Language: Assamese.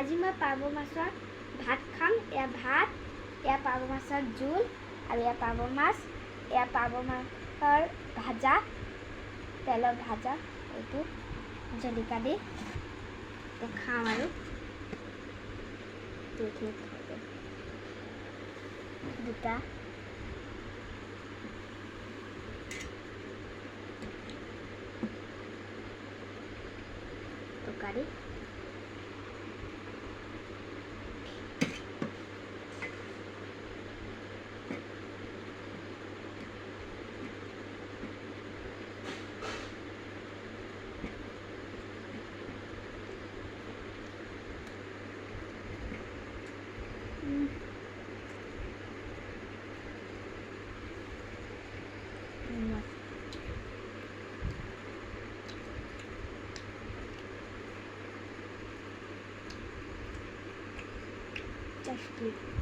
আজি মই পাভ মাছৰ ভাত খাম। এয়া ভাত, এয়া পাভ মাছৰ জোল, আৰু এয়া পাভ মাছ, এয়া পাভ মাছৰ ভাজা, তেলত ভাজা, এইটো জলকীয়া দি খাম আৰু দুটা তৰকাৰী। Just